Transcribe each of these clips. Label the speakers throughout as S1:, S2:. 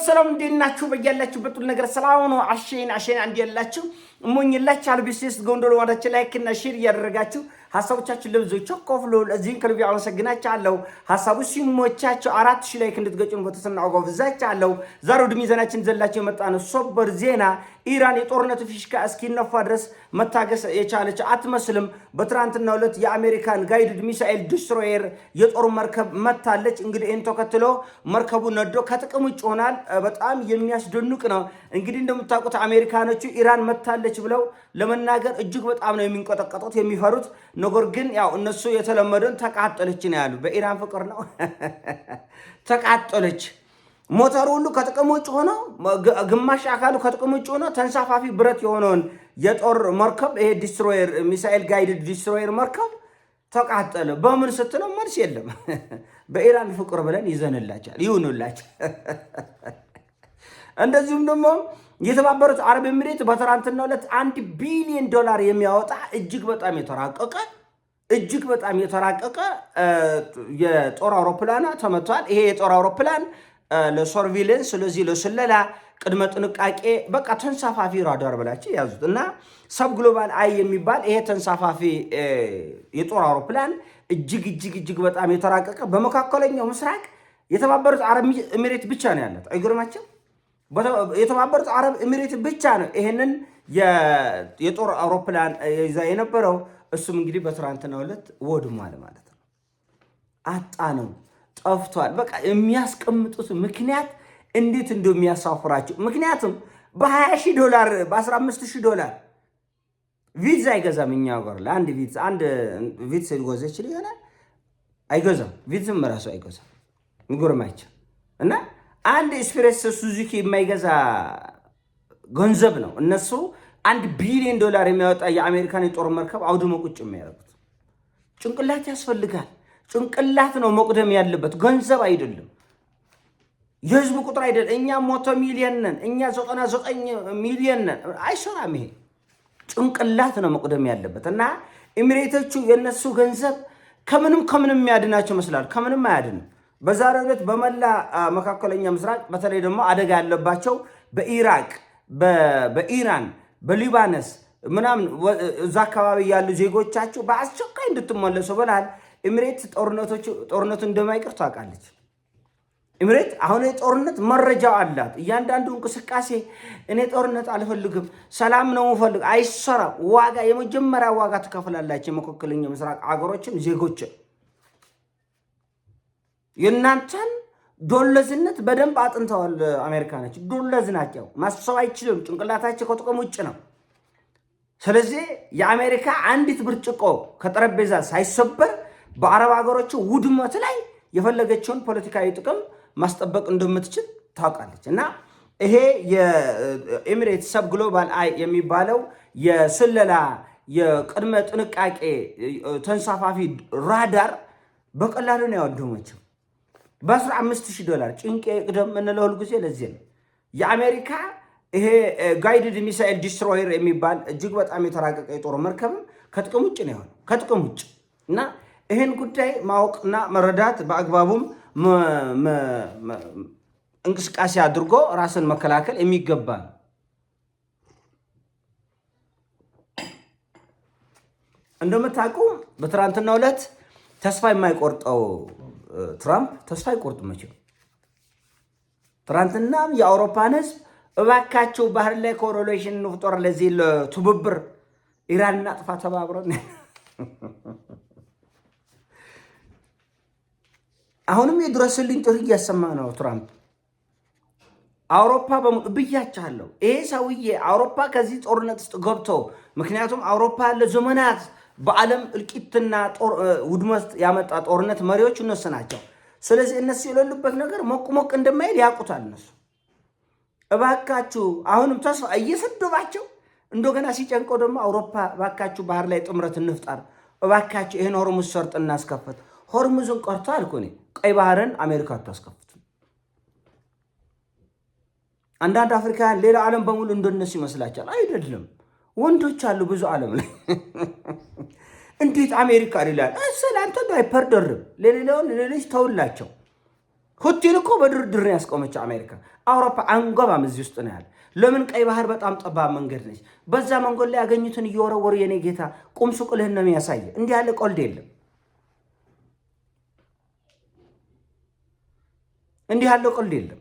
S1: ሰላም እንዴናችሁ በያላችሁበት ሁሉ ነገር ሰላም ነው። አሸን አንድ ያላችሁ እሞኝላችሁ አልቢስስ ጎንዶሎ ወዳች ላይክ እና ሼር ያደረጋችሁ ሐሳቦቻችሁ ለብዙዎች ኮፍሎ ለዚህን ከልብ አመሰግናችኋለሁ። ሐሳቡ ሲሞቻችሁ 4000 ላይክ እንድትገጩን በተሰናው ጋብዛችኋለሁ። ዛሬ ወደ ሚዛናችን ዘላችሁ የመጣነው ሶበር ዜና ኢራን የጦርነቱ ፊሽካ እስኪነፋ ድረስ መታገስ የቻለች አትመስልም። በትራንትናው ዕለት የአሜሪካን ጋይድድ ሚሳኤል ዲስትሮየር የጦር መርከብ መታለች። እንግዲህ እን ተከትሎ መርከቡ ነዶ ከጥቅም ውጭ ሆናል። በጣም የሚያስደንቅ ነው። እንግዲህ እንደምታውቁት አሜሪካኖቹ ኢራን መታለች ብለው ለመናገር እጅግ በጣም ነው የሚንቀጠቀጡት የሚፈሩት። ነገር ግን ያው እነሱ የተለመደን ተቃጠለች ነው ያሉ። በኢራን ፍቅር ነው ተቃጠለች። ሞተሩ ሁሉ ከጥቅም ውጭ ሆኖ ግማሽ አካሉ ከጥቅም ውጭ ሆኖ ተንሳፋፊ ብረት የሆነውን የጦር መርከብ ይሄ ዲስትሮየር ሚሳኤል ጋይድድ ዲስትሮየር መርከብ ተቃጠለ። በምን ስትለው መልስ የለም። በኢራን ፍቅር ብለን ይዘንላቻል ይሁንላችሁ። እንደዚሁም ደግሞ የተባበሩት አረብ ኤሚሬት በትራንትናው ዕለት $1 ቢሊዮን የሚያወጣ እጅግ በጣም የተራቀቀ የጦር አውሮፕላን ተመቷል። ይሄ የጦር አውሮፕላን ለሰርቪላንስ ስለዚህ ለስለላ ቅድመ ጥንቃቄ በቃ ተንሳፋፊ ራዳር ብላችሁ ያዙት እና ሰብ ግሎባል አይ የሚባል ይሄ ተንሳፋፊ የጦር አውሮፕላን እጅግ በጣም የተራቀቀ በመካከለኛው ምስራቅ የተባበሩት አረብ ኤሚሬት ብቻ ነው ያለው። አይገርማችሁ? የተባበሩት አረብ ኤሚሬት ብቻ ነው ይሄንን የጦር አውሮፕላን ይዛ የነበረው። እሱም እንግዲህ በትራንትናው ዕለት ወድሟል ማለት ነው። አጣነው፣ ጠፍቷል። በቃ የሚያስቀምጡት ምክንያት እንዴት እንደሚያሳፍራቸው። ምክንያቱም $20,000 $15,000 ቪዛ አይገዛም። እኛ ሀገር ለአንድ ቪዛ አንድ ቪዛ ሊገዛ ይችላል ይሆናል። አይገዛም። ቪዛም ራሱ አይገዛም። እንጎርማቸው እና አንድ ኤስፕሬሶ ሱዙኪ የማይገዛ ገንዘብ ነው። እነሱ $1 ቢሊዮን የሚያወጣ የአሜሪካን የጦር መርከብ አውድሞ ቁጭ የሚያደርጉት። ጭንቅላት ያስፈልጋል። ጭንቅላት ነው መቅደም ያለበት፣ ገንዘብ አይደለም። የህዝብ ቁጥር አይደለም። እኛ 100 ሚሊዮን ነን፣ እኛ 99 ሚሊዮን ነን። አይሰራም። ይሄ ጭንቅላት ነው መቅደም ያለበት። እና ኤሚሬቶቹ የነሱ ገንዘብ ከምንም የሚያድናቸው ይመስላል። ከምንም አያድንም። በዛሬው ዕለት በመላ መካከለኛ ምስራቅ በተለይ ደግሞ አደጋ ያለባቸው በኢራቅ፣ በኢራን፣ በሊባኖስ ምናምን እዛ አካባቢ ያሉ ዜጎቻቸው በአስቸኳይ እንድትመለሱ ብለዋል። ኤሚሬት ጦርነቱ እንደማይቀር ታውቃለች። ኤሚሬት አሁን የጦርነት መረጃው አላት። እያንዳንዱ እንቅስቃሴ እኔ ጦርነት አልፈልግም ሰላም ነው የምፈልግ አይሰራም። ዋጋ የመጀመሪያ ዋጋ ትከፍላላችሁ። የመካከለኛ ምስራቅ አገሮችም ዜጎችም የእናንተን ዶለዝነት በደንብ አጥንተዋል። አሜሪካኖች ዶለዝ ናቸው። ማሰብ አይችሉም። ጭንቅላታቸው ከጥቅም ውጭ ነው። ስለዚህ የአሜሪካ አንዲት ብርጭቆ ከጠረጴዛ ሳይሰበር በአረብ ሀገሮች ውድመት ላይ የፈለገችውን ፖለቲካዊ ጥቅም ማስጠበቅ እንደምትችል ታውቃለች። እና ይሄ የኤሚሬት ሰብ ግሎባል አይ የሚባለው የስለላ የቅድመ ጥንቃቄ ተንሳፋፊ ራዳር በቀላሉ ነው ያወደመችው። $15,000 ጭንቄ ቅደም እንለው ሁሉ ጊዜ ለዚህ ነው። የአሜሪካ ይሄ ጋይድድ ሚሳኤል ዲስትሮየር የሚባል እጅግ በጣም የተራቀቀ የጦር መርከብ ከጥቅም ውጭ ነው የሆነው፣ ከጥቅም ውጭ። እና ይሄን ጉዳይ ማወቅና መረዳት በአግባቡም እንቅስቃሴ አድርጎ ራስን መከላከል የሚገባ ነው። እንደምታውቁ በትራንትናው ዕለት ተስፋ የማይቆርጠው ትራምፕ ተስፋ አይቆርጥም መቼም። ትናንትናም የአውሮፓን ህዝብ እባካቸው ባህር ላይ ኮሪሌሽን እንፍጠር፣ ለዚህ ለትብብር ኢራን እናጥፋ ተባብረን። አሁንም የድረስልኝ ጥሪ እያሰማ ነው ትራምፕ። አውሮፓ ብያቻለሁ። ይሄ ሰውዬ አውሮፓ ከዚህ ጦርነት ውስጥ ገብቶ ምክንያቱም አውሮፓ ለዘመናት በዓለም እልቂትና ውድመት ያመጣ ጦርነት መሪዎች እነሱ ናቸው። ስለዚህ እነሱ የሌሉበት ነገር ሞቅ እንደማይል ያውቁታል እነሱ። እባካችሁ አሁንም ተስፋ እየሰደባቸው እንደገና ሲጨንቀው ደግሞ አውሮፓ እባካችሁ ባህር ላይ ጥምረት እንፍጠር፣ እባካችሁ ይሄን ሆርሙዝ ሰርጥ እናስከፍት። ሆርሙዝን ቀርቷል እኮ ቀይ ባህርን አሜሪካ አታስከፍትም። አንዳንድ አፍሪካውያን ሌላ ዓለም በሙሉ እንደነሱ ይመስላቸዋል። አይደለም። ወንዶች አሉ ብዙ ዓለም ላይ። እንዴት አሜሪካ ይላል? ሰላንተ ዳይፐር ደርብ ለሌላውን ለሌሎች ተውላቸው። ሁቲን እኮ በድርድር ያስቆመች አሜሪካ። አውሮፓ አንገባም እዚህ ውስጥ ነው ያለ። ለምን? ቀይ ባህር በጣም ጠባብ መንገድ ነች። በዛ መንገድ ላይ ያገኙትን እየወረወሩ የኔ ጌታ ቁም ስቅልህን ነው የሚያሳየ። እንዲህ ያለ ቀልድ የለም። እንዲህ ያለው ቀልድ የለም።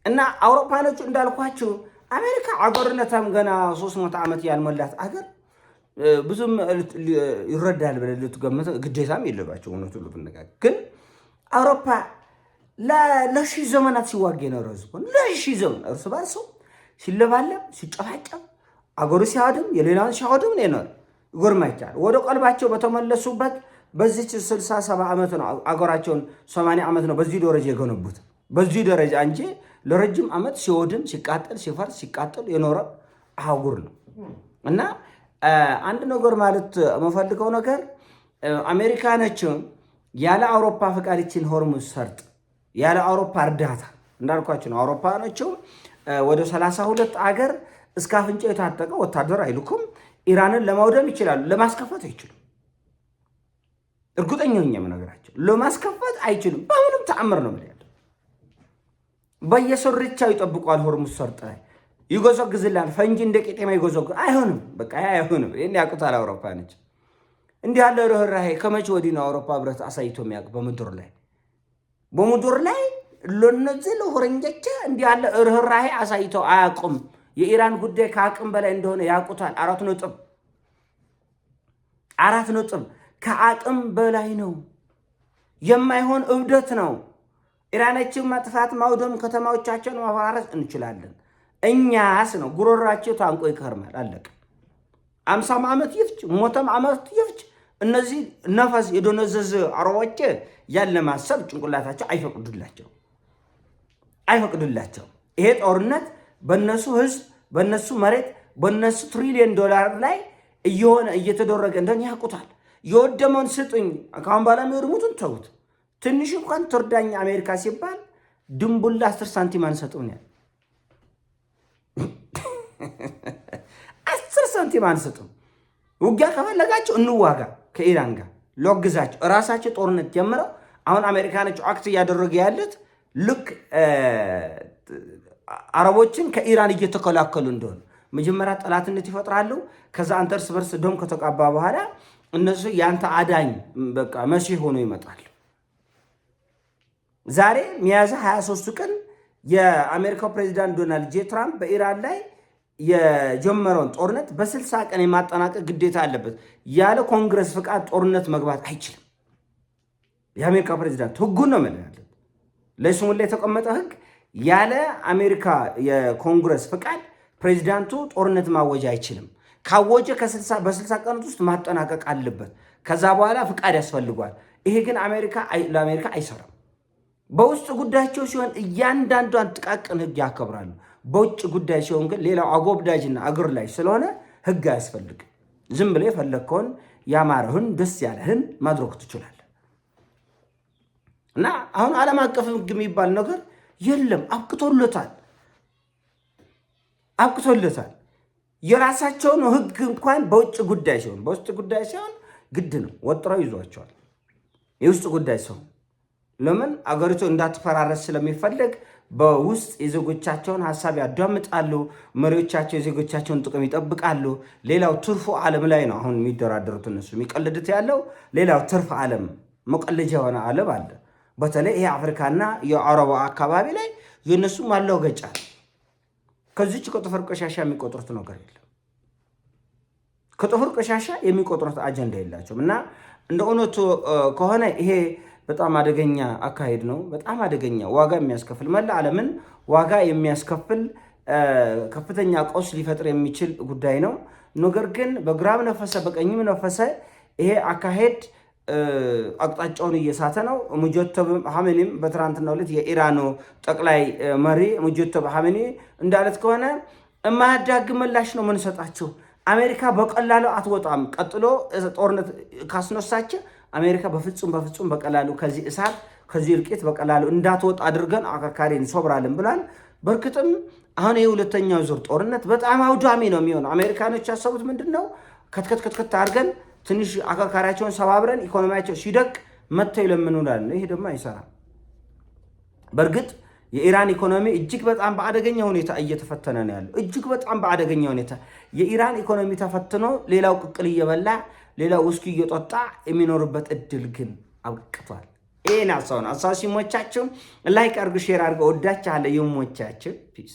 S1: እና አውሮፓኖቹ እንዳልኳችሁ አሜሪካ አገርነታም ገና 300 ዓመት ያልሞላት አገር ብዙም ይረዳል ብለህ ልትገምት ግዴታም የለባቸው። እውነቱን ልብነጋገር ግን አውሮፓ ለሺህ ዘመናት ሲዋጋ የኖረ ህዝብ ለሺህ ዘመን እርስ በርሱ ሲለባለም ሲጨፋጨፍ አገሩ ሲያወድም የሌላውን ሲያወድም ነው የኖረ። ይጎርማቸዋል። ወደ ቀልባቸው በተመለሱበት በዚች 60-70 ዓመት ነው አገራቸውን 80 ዓመት ነው በዚህ ደረጃ የገነቡት። በዚህ ደረጃ እንጂ ለረጅም ዓመት ሲወድም ሲቃጠል ሲፈርስ ሲቃጠል የኖረ አህጉር ነው። እና አንድ ነገር ማለት የምፈልገው ነገር አሜሪካኖችም ያለ አውሮፓ ፈቃድችን ሆርሙዝ ሰርጥ ያለ አውሮፓ እርዳታ እንዳልኳችሁ ነው። አውሮፓኖችም ወደ 32 አገር እስከ አፍንጫው የታጠቀ ወታደር አይልኩም። ኢራንን ለማውደም ይችላሉ፣ ለማስከፈት አይችሉም። እርግጠኛ ነኝ የምነግራቸው ለማስከፈት አይችሉም። በምንም ተአምር ነው ማለት በየሶርቻው ይጠብቋል። ሆርሙዝ ሰርጥ ላይ ይጎዘግዝላል። ፈንጂ እንደ ቄጤማ ይጎዘግ አይሆንም። በቃ አይሆንም። ይሄን ያውቁታል አውሮፓኖች። እንዲህ ያለ ርህራሄ ከመቼ ወዲህ ነው አውሮፓ ህብረት አሳይቶ የሚያውቅ? በምድር ላይ ለነዚህ ለሆረንጀቻ እንዲህ ያለ ርህራሄ አሳይተው አያውቁም። የኢራን ጉዳይ ከአቅም በላይ እንደሆነ ያውቁታል። 4 ነጥብ ከአቅም በላይ ነው። የማይሆን እብደት ነው። ኢራኖችን ማጥፋት፣ ማውደም፣ ከተማዎቻቸውን ማፈራረስ እንችላለን። እኛስ ነው ጉሮራቸው ታንቆ ይከርማል። አለቀ። 50 ዓመት ይፍጭ 100 ዓመት ይፍጭ እነዚህ ነፈስ የዶነዘዘ አረቦች ያለ ማሰብ ጭንቅላታቸው አይፈቅዱላቸው። ይሄ ጦርነት በነሱ ህዝብ፣ በነሱ መሬት፣ በነሱ ትሪሊየን ዶላር ላይ እየተደረገ እንደሆነ ያውቁታል። የወደመውን ስጡኝ ካሁን በኋላ የሚወድሙትን ተውት። ትንሽ እንኳን ትርዳኝ አሜሪካ ሲባል ድንቡላ 10 ሳንቲም አንሰጡም ያለ 10 ሳንቲም አንሰጡም። ውጊያ ከፈለጋቸው እንዋጋ ከኢራን ጋር ሎግዛቸው። እራሳቸው ጦርነት ጀምረው አሁን አሜሪካኖች አክት እያደረገ ያሉት ልክ አረቦችን ከኢራን እየተከላከሉ እንደሆነ መጀመሪያ ጠላትነት ይፈጥራሉ። ከዛ አንተ እርስ በርስ ደም ከተቃባ በኋላ እነሱ ያንተ አዳኝ በቃ መሲህ ሆኖ ይመጣሉ። ዛሬ ሚያዝያ 23 ቀን የአሜሪካው ፕሬዚዳንት ዶናልድ ጄ ትራምፕ በኢራን ላይ የጀመረውን ጦርነት በ60 ቀን የማጠናቀቅ ግዴታ አለበት። ያለ ኮንግረስ ፍቃድ ጦርነት መግባት አይችልም። የአሜሪካ ፕሬዚዳንት ህጉን ነው ማለት ያለው። ለስሙላ የተቀመጠ ህግ ያለ አሜሪካ የኮንግረስ ፍቃድ ፕሬዚዳንቱ ጦርነት ማወጅ አይችልም። ካወጀ በ60 ቀናት ውስጥ ማጠናቀቅ አለበት። ከዛ በኋላ ፍቃድ ያስፈልጓል። ይሄ ግን ለአሜሪካ አይሰራም። በውስጥ ጉዳያቸው ሲሆን እያንዳንዷን ጥቃቅን ህግ ያከብራሉ። በውጭ ጉዳይ ሲሆን ግን ሌላው አጎብዳጅና አገር ላይ ስለሆነ ህግ አያስፈልግም። ዝም ብለህ የፈለግከውን ያማረህን ደስ ያለህን ማድረግ ትችላለህ። እና አሁን ዓለም አቀፍ ህግ የሚባል ነገር የለም። አብቅቶለታል። የራሳቸውን ህግ እንኳን በውጭ ጉዳይ ሲሆን ግድ ነው ወጥረው ይዟቸዋል። የውስጥ ጉዳይ ሲሆን ለምን አገሪቱ እንዳትፈራረስ ስለሚፈልግ በውስጥ የዜጎቻቸውን ሀሳብ ያዳምጣሉ። መሪዎቻቸው የዜጎቻቸውን ጥቅም ይጠብቃሉ። ሌላው ትርፉ ዓለም ላይ ነው አሁን የሚደራደሩት። እነሱ የሚቀልዱት ያለው ሌላው ትርፍ ዓለም መቀለጃ የሆነ ዓለም አለ። በተለይ ይሄ አፍሪካና የአረቡ አካባቢ ላይ የነሱ ማለው ገጫ ከዚች ከጥፍር ቆሻሻ የሚቆጥሩት ነገር የለም። ከጥፍር ቆሻሻ የሚቆጥሩት አጀንዳ የላቸውም። እና እንደ እውነቱ ከሆነ ይሄ በጣም አደገኛ አካሄድ ነው። በጣም አደገኛ ዋጋ የሚያስከፍል መላ ዓለምን ዋጋ የሚያስከፍል ከፍተኛ ቀውስ ሊፈጥር የሚችል ጉዳይ ነው። ነገር ግን በግራም ነፈሰ በቀኝም ነፈሰ ይሄ አካሄድ አቅጣጫውን እየሳተ ነው። ሙጀተብ ሐመኒም በትናንትናው ዕለት የኢራኑ ጠቅላይ መሪ ሙጀተብ ሐመኒ እንዳለት ከሆነ የማያዳግም ምላሽ ነው የምንሰጣቸው። አሜሪካ በቀላሉ አትወጣም። ቀጥሎ ጦርነት ካስነሳች አሜሪካ በፍጹም በቀላሉ ከዚህ እሳት ከዚህ እልቂት በቀላሉ እንዳትወጣ አድርገን አከርካሪ እንሶብራለን ብሏል። በርግጥም አሁን የሁለተኛው ዙር ጦርነት በጣም አውዳሚ ነው የሚሆነው። አሜሪካኖች ያሰቡት ምንድነው? ከትከት አድርገን ትንሽ አከርካሪያቸውን ሰባብረን ኢኮኖሚያቸው ሲደቅ መጥተው ይለምኑናል። ይሄ ደግሞ አይሰራም። በእርግጥ የኢራን ኢኮኖሚ እጅግ በጣም በአደገኛ ሁኔታ እየተፈተነ ነው ያለው። እጅግ በጣም በአደገኛ ሁኔታ የኢራን ኢኮኖሚ ተፈትኖ ሌላው ቅቅል እየበላ ሌላው ውስኪ እየጠጣ የሚኖርበት እድል ግን አብቅቷል። ይሄን ሀሳብ ሲሞቻችሁ ላይክ አድርጉ፣ ሼር አድርጉ። ወዳችኋለሁ። ይሞቻችሁ። ፒስ